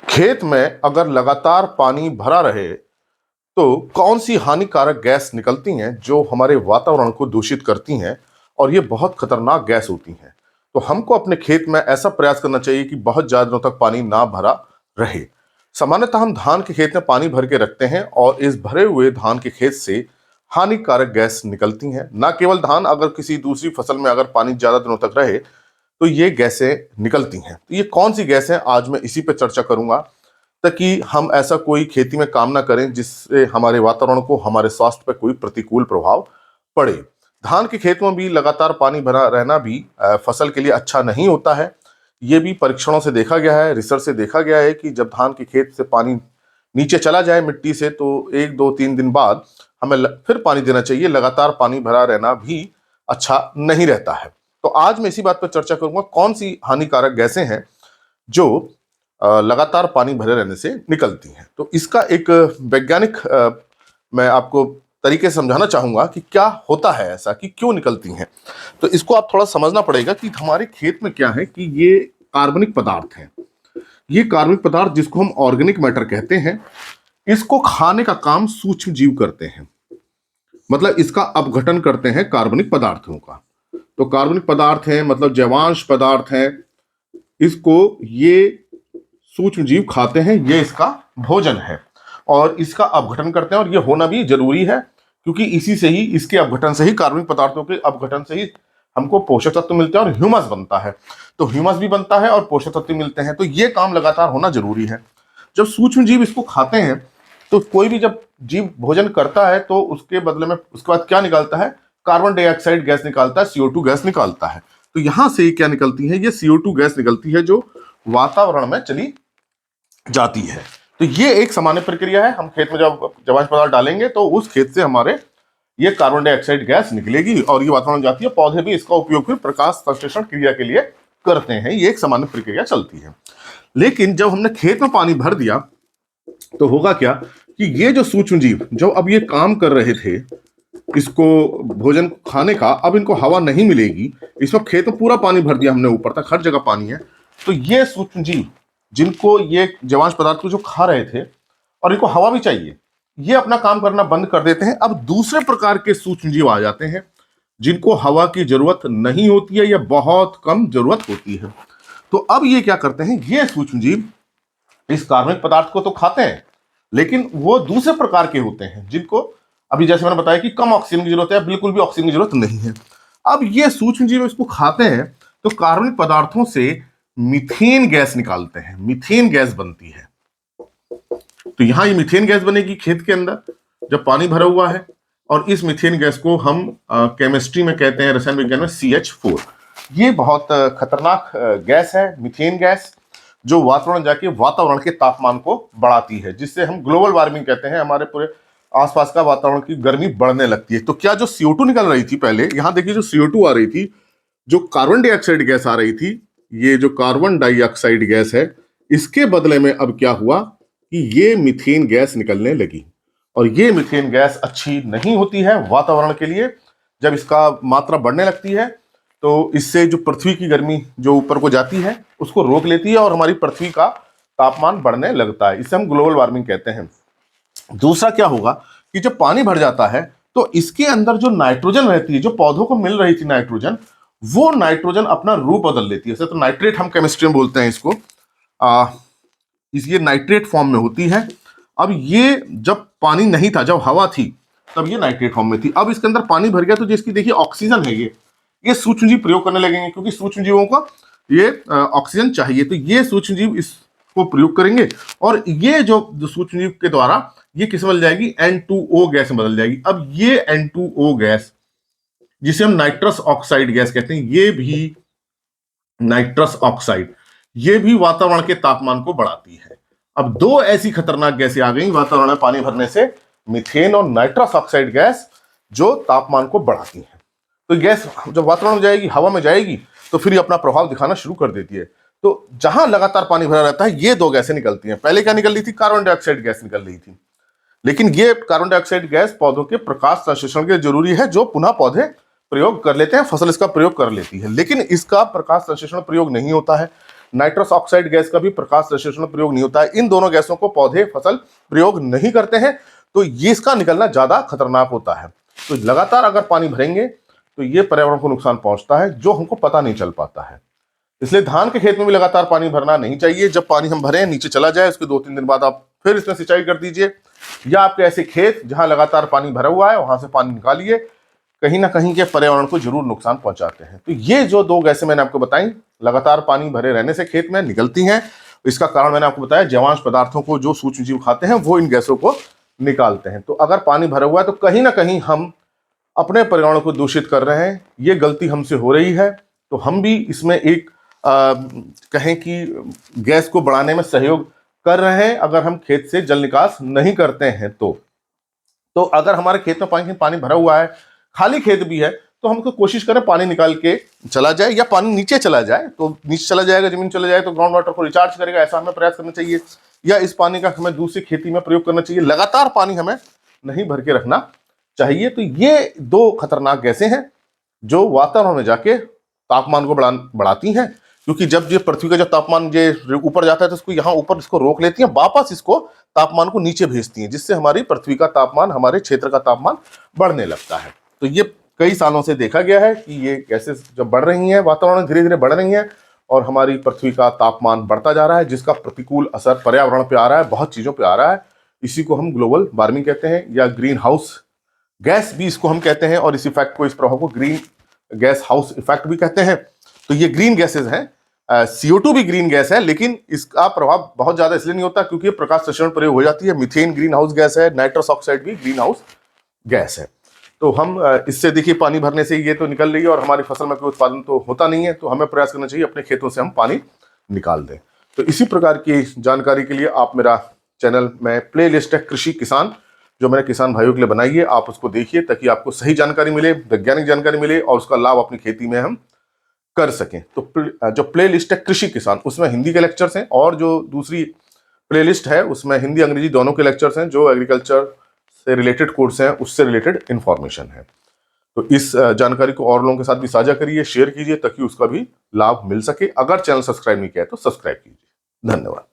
खेत में अगर लगातार पानी भरा रहे तो कौन सी हानिकारक गैस निकलती हैं जो हमारे वातावरण को दूषित करती हैं और ये बहुत खतरनाक गैस होती हैं। तो हमको अपने खेत में ऐसा प्रयास करना चाहिए कि बहुत ज़्यादा दिनों तक पानी ना भरा रहे। सामान्यतः हम धान के खेत में पानी भर के रखते हैं और इस भरे हुए धान के खेत से हानिकारक गैस निकलती हैं। ना केवल धान, अगर किसी दूसरी फसल में अगर पानी ज़्यादा दिनों तक रहे तो ये गैसें निकलती हैं। तो ये कौन सी गैसें, आज मैं इसी पे चर्चा करूंगा ताकि हम ऐसा कोई खेती में काम ना करें जिससे हमारे वातावरण को, हमारे स्वास्थ्य पर कोई प्रतिकूल प्रभाव पड़े। धान के खेत में भी लगातार पानी भरा रहना भी फसल के लिए अच्छा नहीं होता है। ये भी परीक्षणों से देखा गया है, रिसर्च से देखा गया है कि जब धान के खेत से पानी नीचे चला जाए मिट्टी से तो 1 2 3 दिन बाद हमें फिर पानी देना चाहिए। लगातार पानी भरा रहना भी अच्छा नहीं रहता है। तो आज मैं इसी बात पर चर्चा करूंगा, कौन सी हानिकारक गैसें हैं जो लगातार पानी भरे रहने से निकलती हैं। तो इसका एक वैज्ञानिक मैं आपको तरीके से समझाना चाहूंगा कि क्या होता है ऐसा, कि क्यों निकलती हैं। तो इसको आप थोड़ा समझना पड़ेगा कि हमारे खेत में क्या है कि ये कार्बनिक पदार्थ हैं। ये कार्बनिक पदार्थ, जिसको हम ऑर्गेनिक मैटर कहते हैं, इसको खाने का काम सूक्ष्म जीव करते हैं। मतलब इसका अपघटन करते हैं कार्बनिक पदार्थों का। तो कार्बनिक पदार्थ हैं मतलब जैवांश पदार्थ हैं, इसको ये सूक्ष्म जीव खाते हैं, ये इसका भोजन है और इसका अपघटन करते हैं। और ये होना भी जरूरी है क्योंकि इसी से ही, इसके अपघटन से ही, कार्बनिक पदार्थों के अपघटन से ही हमको पोषक तत्व मिलते हैं और ह्यूमस बनता है। तो ह्यूमस भी बनता है और पोषक तत्व मिलते हैं, तो ये काम लगातार होना जरूरी है। जब सूक्ष्म जीव इसको खाते हैं तो कोई भी जब जीव भोजन करता है तो उसके बदले में उसके बाद क्या निकालता है, कार्बन डाइऑक्साइड गैस निकालता है, CO2 गैस निकालता है। तो यहां से क्या निकलती है, ये CO2 गैस निकलती है जो वातावरण में चली जाती है। तो ये एक सामान्य प्रक्रिया है। हम खेत में जब जैवांश पदार्थ डालेंगे तो उस खेत से हमारे ये कार्बन डाइऑक्साइड गैस निकलेगी और ये वातावरण जाती है। पौधे भी इसका उपयोग फिर प्रकाश संश्लेषण क्रिया के लिए करते हैं। ये एक सामान्य प्रक्रिया चलती है। लेकिन जब हमने खेत में पानी भर दिया तो होगा क्या कि ये जो सूक्ष्म जीव जो अब ये काम कर रहे थे इसको भोजन खाने का, अब इनको हवा नहीं मिलेगी। इस वक्त खेत में पूरा पानी भर दिया हमने, ऊपर तक हर जगह पानी है। तो ये सूक्ष्म जीव जिनको ये जैवांश पदार्थ को जो खा रहे थे और इनको हवा भी चाहिए, ये अपना काम करना बंद कर देते हैं। अब दूसरे प्रकार के सूक्ष्म जीव आ जाते हैं जिनको हवा की जरूरत नहीं होती है या बहुत कम जरूरत होती है। तो अब ये क्या करते हैं, ये सूक्ष्म जीव इस कार्बनिक पदार्थ को तो खाते हैं लेकिन वो दूसरे प्रकार के होते हैं जिनको अभी जैसे मैंने बताया कि कम ऑक्सीजन की जरूरत है, बिल्कुल भी ऑक्सीजन की जरूरत नहीं है। अब ये सूक्ष्म जीव इसको खाते हैं तो कार्बनिक पदार्थों से मीथेन गैस निकालते हैं, मीथेन गैस बनती है। तो यहां ये मीथेन गैस बनेगी खेत के अंदर जब पानी भरा हुआ है, और इस मीथेन गैस को हम केमिस्ट्री में कहते हैं, रसायन विज्ञान में CH4। ये बहुत खतरनाक गैस है मीथेन गैस, जो वातावरण जाके वातावरण के तापमान को बढ़ाती है, जिससे हम ग्लोबल वार्मिंग कहते हैं। हमारे पूरे आसपास का वातावरण की गर्मी बढ़ने लगती है। तो क्या जो CO2 निकल रही थी पहले, यहां देखिए जो CO2 आ रही थी, जो कार्बन डाइऑक्साइड गैस आ रही थी, ये जो कार्बन डाइऑक्साइड गैस है, इसके बदले में अब क्या हुआ कि ये मीथेन गैस निकलने लगी। और ये मीथेन गैस अच्छी नहीं होती है वातावरण के लिए। जब इसका मात्रा बढ़ने लगती है तो इससे जो पृथ्वी की गर्मी जो ऊपर को जाती है उसको रोक लेती है और हमारी पृथ्वी का तापमान बढ़ने लगता है। इसे हम ग्लोबल वार्मिंग कहते हैं। दूसरा क्या होगा कि जब पानी भर जाता है तो इसके अंदर जो नाइट्रोजन रहती है, जो पौधों को मिल रही थी नाइट्रोजन, वो नाइट्रोजन अपना रूप बदल लेती है। तो नाइट्रेट हम केमिस्ट्री में बोलते हैं इसको, ये नाइट्रेट फॉर्म में होती है। अब ये जब पानी नहीं था, जब हवा थी, तब ये नाइट्रेट फॉर्म में थी। अब इसके अंदर पानी भर गया तो जिसकी देखिए ऑक्सीजन है, ये सूक्ष्म जीव प्रयोग करने लगेंगे क्योंकि सूक्ष्म जीवों को ये ऑक्सीजन चाहिए। तो ये सूक्ष्म जीव इसको प्रयोग करेंगे और ये जो सूक्ष्म जीव के द्वारा ये किस बदल जाएगी, N2O गैस में बदल जाएगी। अब ये N2O गैस, जिसे हम नाइट्रस ऑक्साइड गैस कहते हैं, ये भी नाइट्रस ऑक्साइड, ये भी वातावरण के तापमान को बढ़ाती है। अब दो ऐसी खतरनाक गैसें आ गई वातावरण में पानी भरने से, मीथेन और नाइट्रस ऑक्साइड गैस, जो तापमान को बढ़ाती है। तो गैस जब वातावरण में जाएगी, हवा में जाएगी, तो फिर ये अपना प्रभाव दिखाना शुरू कर देती है। तो जहां लगातार पानी भरा रहता है ये दो गैसें निकलती हैं। पहले क्या निकल रही थी, कार्बन डाइऑक्साइड गैस निकल रही थी। लेकिन ये कार्बन डाइऑक्साइड गैस पौधों के प्रकाश संश्लेषण के लिए जरूरी है, जो पुनः पौधे प्रयोग कर लेते हैं, फसल इसका प्रयोग कर लेती है। लेकिन इसका प्रकाश संश्लेषण प्रयोग नहीं होता है, नाइट्रस ऑक्साइड गैस का भी प्रकाश संश्लेषण में प्रयोग नहीं होता है। इन दोनों गैसों को पौधे फसल प्रयोग नहीं करते हैं, तो ये इसका निकलना ज्यादा खतरनाक होता है। तो लगातार अगर पानी भरेंगे तो ये पर्यावरण को नुकसान पहुंचता है, जो हमको पता नहीं चल पाता है। इसलिए धान के खेत में भी लगातार पानी भरना नहीं चाहिए। जब पानी हम भरें नीचे चला जाए, उसके 2-3 दिन बाद आप फिर इसमें सिंचाई कर दीजिए, या आपके ऐसे खेत जहां लगातार पानी भरा हुआ है वहां से पानी निकालिए, कहीं ना कहीं के पर्यावरण को जरूर नुकसान पहुंचाते हैं। तो ये जो 2 गैसें मैंने आपको बताई, लगातार पानी भरे रहने से खेत में निकलती हैं। इसका कारण मैंने आपको बताया, जैवांश पदार्थों को जो सूक्ष्म जीव खाते हैं वो इन गैसों को निकालते हैं। तो अगर पानी भरा हुआ है तो कहीं ना कहीं हम अपने पर्यावरण को दूषित कर रहे हैं, ये गलती हमसे हो रही है। तो हम भी इसमें एक कहें कि गैस को बढ़ाने में सहयोग कर रहे हैं, अगर हम खेत से जल निकास नहीं करते हैं तो अगर हमारे खेत में पानी भरा हुआ है, खाली खेत भी है, तो हमको कोशिश करें पानी निकाल के चला जाए, या पानी नीचे चला जाए तो नीचे चला जाएगा, जमीन चला जाए तो ग्राउंड वाटर को रिचार्ज करेगा, ऐसा हमें प्रयास करना चाहिए। या इस पानी का हमें दूसरी खेती में प्रयोग करना चाहिए। लगातार पानी हमें नहीं भर के रखना चाहिए। तो ये 2 खतरनाक गैसें हैं जो वातावरण में जाके तापमान को बढ़ाती हैं, क्योंकि जब ये पृथ्वी का जब तापमान ये ऊपर जाता है तो इसको यहाँ ऊपर इसको रोक लेती हैं, वापस इसको तापमान को नीचे भेजती हैं, जिससे हमारी पृथ्वी का तापमान, हमारे क्षेत्र का तापमान बढ़ने लगता है। तो ये कई सालों से देखा गया है कि ये गैसेस जब बढ़ रही हैं, वातावरण धीरे धीरे बढ़ रही हैं और हमारी पृथ्वी का तापमान बढ़ता जा रहा है, जिसका प्रतिकूल असर पर्यावरण पे आ रहा है, बहुत चीजों पे आ रहा है। इसी को हम ग्लोबल वार्मिंग कहते हैं, या ग्रीन हाउस गैस भी इसको हम कहते हैं, और इस इफेक्ट को, इस प्रभाव को ग्रीन गैस हाउस इफेक्ट भी कहते हैं। तो ये ग्रीन गैसेज हैं। CO2 भी ग्रीन गैस है, लेकिन इसका प्रभाव बहुत ज्यादा इसलिए नहीं होता क्योंकि प्रकाश संश्लेषण प्रयोग हो जाती है। मीथेन ग्रीन हाउस गैस है, नाइट्रस ऑक्साइड भी ग्रीन हाउस गैस है। तो हम इससे देखिए, पानी भरने से ये तो निकल रही है और हमारी फसल में कोई उत्पादन तो होता नहीं है, तो हमें प्रयास करना चाहिए अपने खेतों से हम पानी निकाल दें। तो इसी प्रकार की जानकारी के लिए आप मेरा चैनल में प्ले लिस्ट है कृषि किसान, जो मैंने किसान भाइयों के लिए बनाई है, आप उसको देखिए ताकि आपको सही जानकारी मिले, वैज्ञानिक जानकारी मिले और उसका लाभ अपनी खेती में हम कर सकें। तो जो प्ले लिस्ट है कृषि किसान, उसमें हिंदी के लेक्चर्स हैं, और जो दूसरी प्ले लिस्ट है उसमें हिंदी अंग्रेजी दोनों के लेक्चर्स हैं। जो एग्रीकल्चर से रिलेटेड कोर्स हैं उससे रिलेटेड इंफॉर्मेशन है। तो इस जानकारी को और लोगों के साथ भी साझा करिए, शेयर कीजिए ताकि उसका भी लाभ मिल सके। अगर चैनल सब्सक्राइब नहीं किया है तो सब्सक्राइब कीजिए। धन्यवाद।